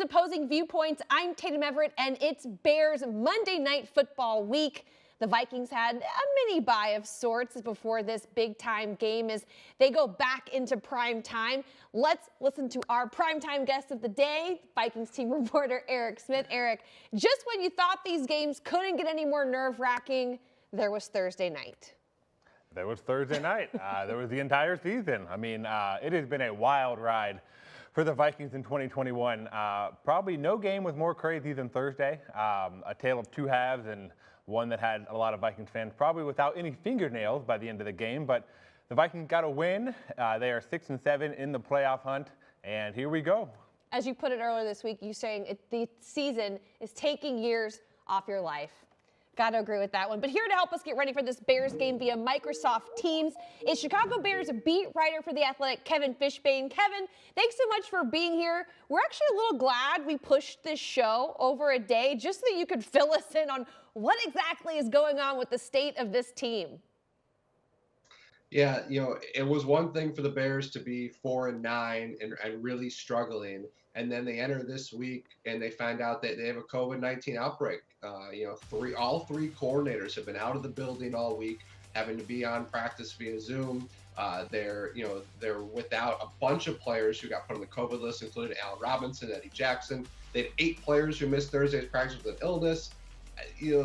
Opposing Viewpoints. I'm Tatum Everett, and it's Bears Monday Night Football week. The Vikings had a mini bye of sorts before this big-time game as they go back into prime time. Let's listen to our primetime guest of the day, Vikings team reporter Eric Smith. Eric, just when you thought these games couldn't get any more nerve-wracking, there was Thursday night. There was Thursday night. There was the entire season. I mean, it has been a wild ride for the Vikings in 2021. Probably no game was more crazy than Thursday. A tale of two halves, and one that had a lot of Vikings fans probably without any fingernails by the end of the game. But the Vikings got a win. They are 6-7 in the playoff hunt, and here we go. As you put it earlier this week, you saying the season is taking years off your life. Got to agree with that one. But here to help us get ready for this Bears game via Microsoft Teams is Chicago Bears beat writer for The Athletic, Kevin Fishbain. Kevin, thanks so much for being here. We're actually a little glad we pushed this show over a day just so that you could fill us in on what exactly is going on with the state of this team. Yeah, it was one thing for the Bears to be 4-9 and really struggling. And then they enter this week and they find out that they have a COVID-19 outbreak. All three coordinators have been out of the building all week, having to be on practice via Zoom. They're without a bunch of players who got put on the COVID list, including Allen Robinson, Eddie Jackson. They had 8 players who missed Thursday's practice with an illness.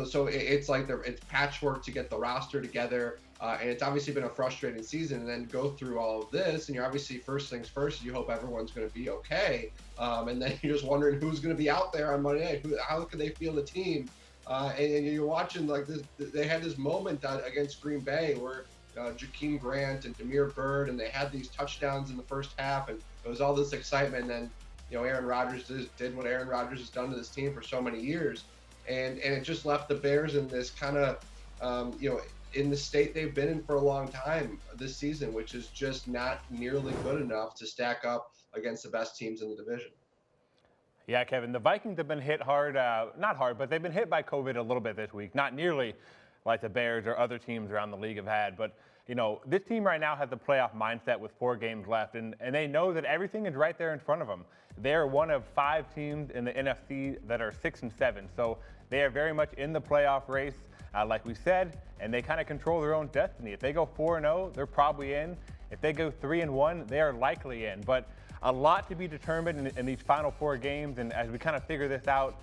So it's like it's patchwork to get the roster together. And it's obviously been a frustrating season, and then go through all of this, and you're obviously first things first, you hope everyone's going to be okay. And then you're just wondering who's going to be out there on Monday night. How can they feel the team? And you're watching like this. They had this moment against Green Bay where Jakeem Grant and Demir Byrd, and they had these touchdowns in the first half, and it was all this excitement. And then Aaron Rodgers did what Aaron Rodgers has done to this team for so many years, and it just left the Bears in this kind of in the state they've been in for a long time this season, which is just not nearly good enough to stack up against the best teams in the division. Yeah, Kevin, the Vikings have been hit hard, not hard, but they've been hit by COVID a little bit this week. Not nearly like the Bears or other teams around the league have had. But, this team right now has a playoff mindset with 4 games left, and they know that everything is right there in front of them. They are one of 5 teams in the NFC that are 6-7. So they are very much in the playoff race. Like we said, and they kind of control their own destiny. If they go 4-0, they're probably in. If they go 3-1, they are likely in. But a lot to be determined in these final 4 games, and as we kind of figure this out,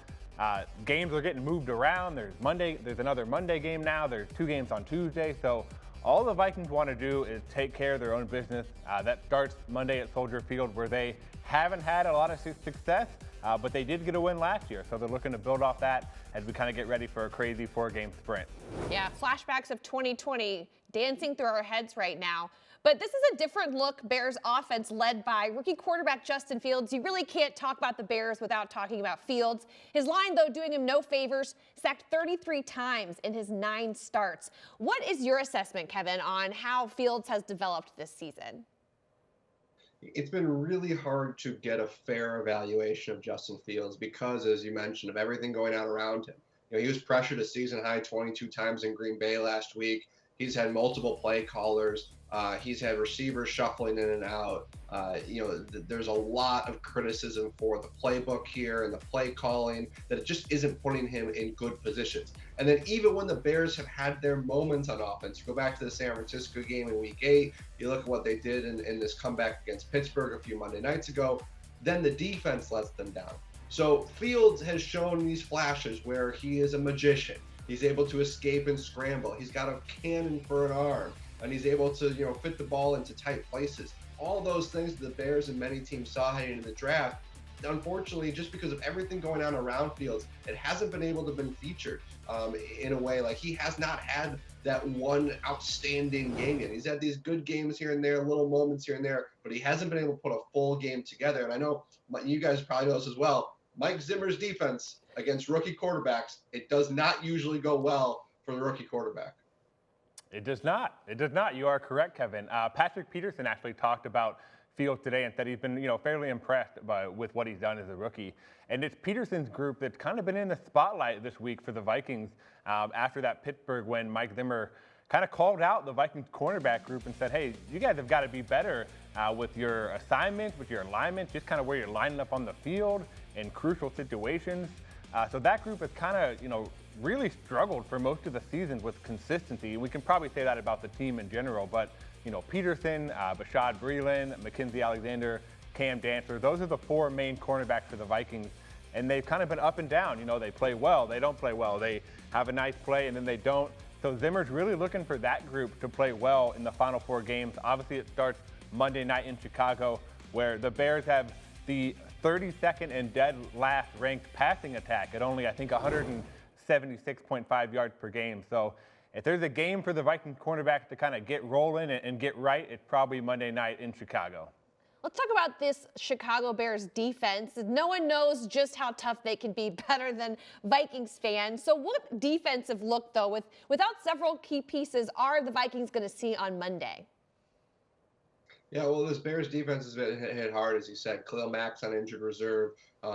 games are getting moved around. There's another Monday game now. There's 2 games on Tuesday. So all the Vikings want to do is take care of their own business. That starts Monday at Soldier Field, where they haven't had a lot of success, but they did get a win last year. So they're looking to build off that as we kind of get ready for a crazy 4-game sprint. Yeah, flashbacks of 2020 dancing through our heads right now. But this is a different look Bears offense led by rookie quarterback Justin Fields. You really can't talk about the Bears without talking about Fields. His line, though, doing him no favors, sacked 33 times in his 9 starts. What is your assessment, Kevin, on how Fields has developed this season? It's been really hard to get a fair evaluation of Justin Fields because, as you mentioned, of everything going on around him. He was pressured a season high 22 times in Green Bay last week. He's had multiple play callers. He's had receivers shuffling in and out. There's a lot of criticism for the playbook here and the play calling, that it just isn't putting him in good positions. And then even when the Bears have had their moments on offense, go back to the San Francisco game in week 8, you look at what they did in this comeback against Pittsburgh a few Monday nights ago, then the defense lets them down. So Fields has shown these flashes where he is a magician. He's able to escape and scramble. He's got a cannon for an arm, and he's able to, fit the ball into tight places. All those things the Bears and many teams saw heading into the draft. Unfortunately, just because of everything going on around Fields, it hasn't been able to be featured in a way. Like, he has not had that one outstanding game yet. He's had these good games here and there, little moments here and there, but he hasn't been able to put a full game together. And I know you guys probably know this as well. Mike Zimmer's defense against rookie quarterbacks, it does not usually go well for the rookie quarterback. It does not. It does not. You are correct, Kevin. Patrick Peterson actually talked about Fields today and said he's been, fairly impressed with what he's done as a rookie. And it's Peterson's group that's kind of been in the spotlight this week for the Vikings after that Pittsburgh win. Mike Zimmer kind of called out the Vikings cornerback group and said, hey, you guys have got to be better with your assignments, with your alignments, just kind of where you're lining up on the field. in crucial situations. So that group has kind of, really struggled for most of the season with consistency. We can probably say that about the team in general, but, Peterson, Bashad Breeland, Mackenzie Alexander, Cam Dancer, those are the 4 main cornerbacks for the Vikings. And they've kind of been up and down. They play well, they don't play well. They have a nice play and then they don't. So Zimmer's really looking for that group to play well in the final 4 games. Obviously, it starts Monday night in Chicago, where the Bears have the 32nd and dead last ranked passing attack at only, I think, 176.5 yards per game. So if there's a game for the Vikings cornerbacks to kind of get rolling and get right, it's probably Monday night in Chicago. Let's talk about this Chicago Bears defense. No one knows just how tough they can be better than Vikings fans. So what defensive look, though, without several key pieces, are the Vikings going to see on Monday? Yeah, well, this Bears defense has been hit hard, as you said. Khalil Mack's on injured reserve.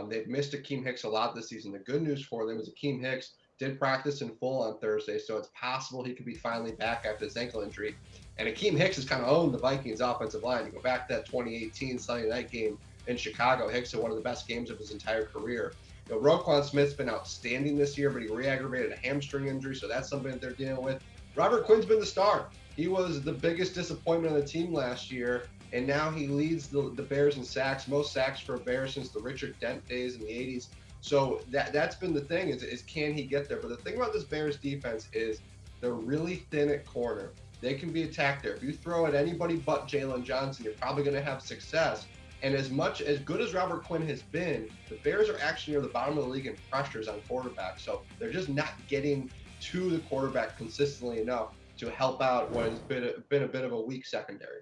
They've missed Akeem Hicks a lot this season. The good news for them is Akeem Hicks did practice in full on Thursday, so it's possible he could be finally back after his ankle injury. And Akeem Hicks has kind of owned the Vikings offensive line. You go back to that 2018 Sunday night game in Chicago, Hicks had one of the best games of his entire career. Roquan Smith's been outstanding this year, but he re-aggravated a hamstring injury, so that's something that they're dealing with. Robert Quinn's been the star. He was the biggest disappointment on the team last year, and now he leads the Bears in sacks, most sacks for a Bear since the Richard Dent days in the 80s. So that's been the thing, is can he get there? But the thing about this Bears defense is they're really thin at corner. They can be attacked there. If you throw at anybody but Jalen Johnson, you're probably going to have success. And as good as Robert Quinn has been, the Bears are actually near the bottom of the league in pressures on quarterbacks. So they're just not getting to the quarterback consistently enough to help out what has been a bit of a weak secondary.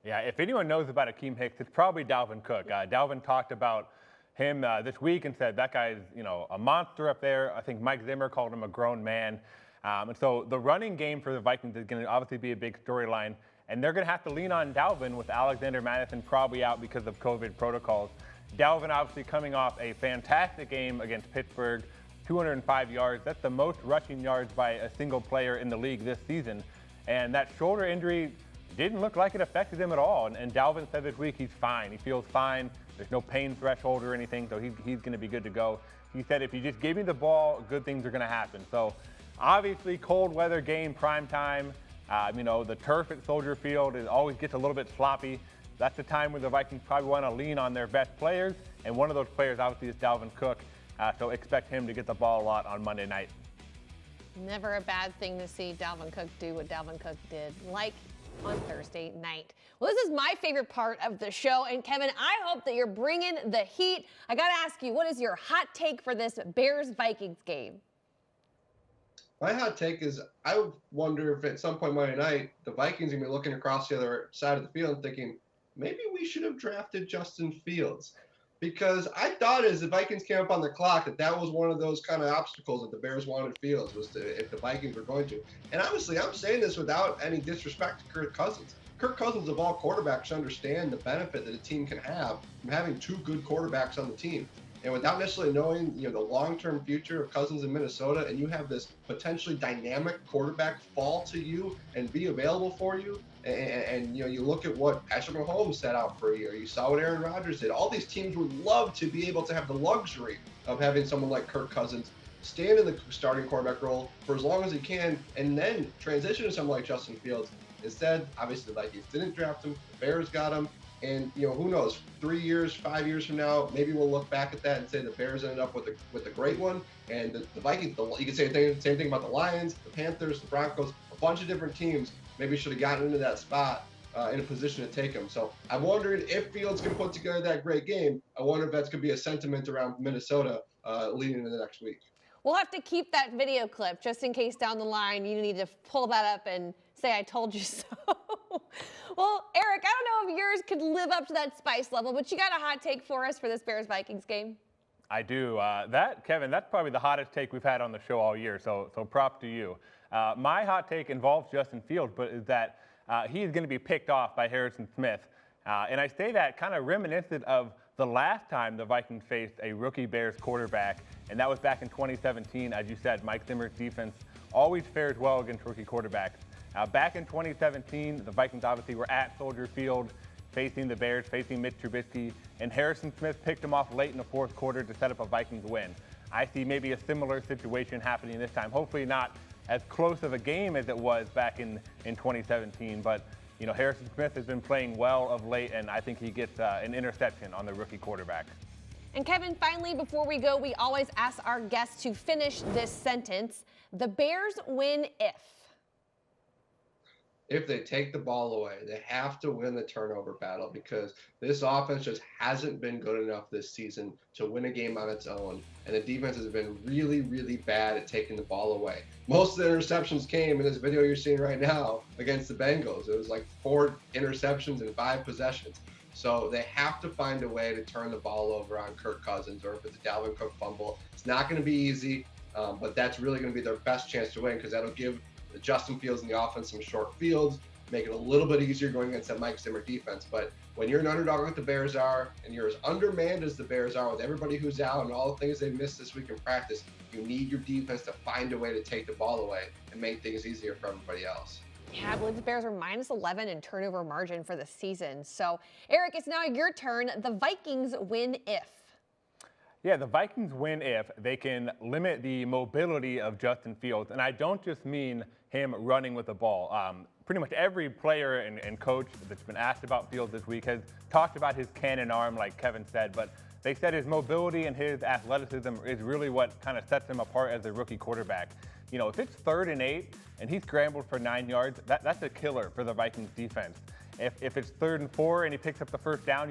Yeah, if anyone knows about Akeem Hicks, it's probably Dalvin Cook. Dalvin talked about him this week and said that guy's, a monster up there. I think Mike Zimmer called him a grown man. And so the running game for the Vikings is going to obviously be a big storyline. And they're going to have to lean on Dalvin with Alexander Mattison probably out because of COVID protocols. Dalvin obviously coming off a fantastic game against Pittsburgh, 205 yards. That's the most rushing yards by a single player in the league this season. And that shoulder injury didn't look like it affected him at all. And Dalvin said this week he's fine. He feels fine. There's no pain threshold or anything, so he's going to be good to go. He said, if you just give me the ball, good things are going to happen. So obviously, cold weather game, prime time. The turf at Soldier Field always gets a little bit sloppy. That's the time where the Vikings probably want to lean on their best players. And one of those players, obviously, is Dalvin Cook. So expect him to get the ball a lot on Monday night. Never a bad thing to see Dalvin Cook do what Dalvin Cook did, like on Thursday night. Well, this is my favorite part of the show. And Kevin, I hope that you're bringing the heat. I got to ask you, what is your hot take for this Bears-Vikings game? My hot take is I wonder if at some point Monday night, the Vikings are going to be looking across the other side of the field and thinking, maybe we should have drafted Justin Fields. Because I thought as the Vikings came up on the clock that was one of those kind of obstacles that the Bears wanted Fields, was if the Vikings were going to. And honestly, I'm saying this without any disrespect to Kirk Cousins. Kirk Cousins, of all quarterbacks, understand the benefit that a team can have from having 2 good quarterbacks on the team. And without necessarily knowing, the long-term future of Cousins in Minnesota, and you have this potentially dynamic quarterback fall to you and be available for you, and you look at what Patrick Mahomes set out for a year. You saw what Aaron Rodgers did. All these teams would love to be able to have the luxury of having someone like Kirk Cousins stand in the starting quarterback role for as long as he can, and then transition to someone like Justin Fields. Instead, obviously, the Vikings didn't draft him. The Bears got him. And, who knows, 3 years, 5 years from now, maybe we'll look back at that and say the Bears ended up with a great one. And the Vikings, you could say the same thing about the Lions, the Panthers, the Broncos, a bunch of different teams maybe should have gotten into that spot in a position to take them. So I'm wondering if Fields can put together that great game. I wonder if that's going to be a sentiment around Minnesota leading into the next week. We'll have to keep that video clip just in case down the line you need to pull that up and say, I told you so. Well, Eric, I don't know if yours could live up to that spice level, but you got a hot take for us for this Bears-Vikings game? I do. Kevin, that's probably the hottest take we've had on the show all year, so prop to you. My hot take involves Justin Fields, but is that he is going to be picked off by Harrison Smith. And I say that kind of reminiscent of the last time the Vikings faced a rookie Bears quarterback, and that was back in 2017. As you said, Mike Zimmer's defense always fares well against rookie quarterbacks. Back in 2017, the Vikings obviously were at Soldier Field. facing the Bears, facing Mitch Trubisky, and Harrison Smith picked him off late in the fourth quarter to set up a Vikings win. I see maybe a similar situation happening this time. Hopefully not as close of a game as it was back in 2017, but Harrison Smith has been playing well of late, and I think he gets an interception on the rookie quarterback. And Kevin, finally, before we go, we always ask our guests to finish this sentence. The Bears win if. If they take the ball away, they have to win the turnover battle because this offense just hasn't been good enough this season to win a game on its own. And the defense has been really, really bad at taking the ball away. Most of the interceptions came in this video you're seeing right now against the Bengals. It was like 4 interceptions in 5 possessions. So they have to find a way to turn the ball over on Kirk Cousins, or if it's a Dalvin Cook fumble. It's not going to be easy, but that's really going to be their best chance to win because that'll give Justin Fields in the offense some short fields, make it a little bit easier going against that Mike Zimmer defense. But when you're an underdog like the Bears are, and you're as undermanned as the Bears are with everybody who's out and all the things they missed this week in practice, you need your defense to find a way to take the ball away and make things easier for everybody else. Yeah, I believe the Bears are -11 in turnover margin for the season. So, Eric, it's now your turn. The Vikings win if. Yeah, the Vikings win if they can limit the mobility of Justin Fields. And I don't just mean him running with the ball. Pretty much every player and coach that's been asked about Fields this week has talked about his cannon arm, like Kevin said, but they said his mobility and his athleticism is really what kind of sets him apart as a rookie quarterback. If it's 3rd and 8 and he scrambled for 9 yards, that's a killer for the Vikings defense. If it's 3rd and 4 and he picks up the first down,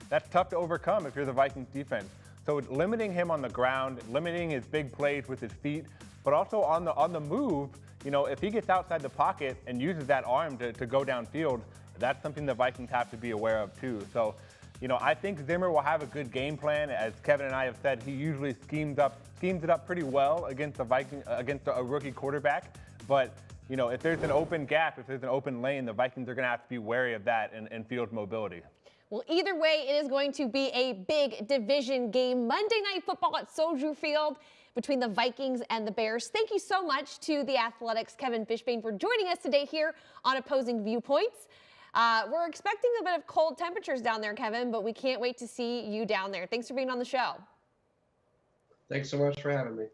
that's tough to overcome if you're the Vikings defense. So limiting him on the ground, limiting his big plays with his feet, but also on the move, if he gets outside the pocket and uses that arm to go downfield, that's something the Vikings have to be aware of too. So, I think Zimmer will have a good game plan. As Kevin and I have said, he usually schemes it up pretty well against a rookie quarterback. But, if there's an open gap, if there's an open lane, the Vikings are going to have to be wary of that and field mobility. Well, either way, it is going to be a big division game. Monday Night Football at Soldier Field between the Vikings and the Bears. Thank you so much to the Athletics' Kevin Fishbain for joining us today here on Opposing Viewpoints. We're expecting a bit of cold temperatures down there, Kevin, but we can't wait to see you down there. Thanks for being on the show. Thanks so much for having me.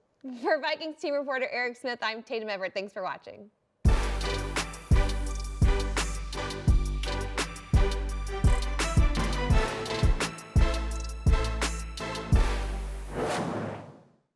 For Vikings team reporter Eric Smith, I'm Tatum Everett. Thanks for watching.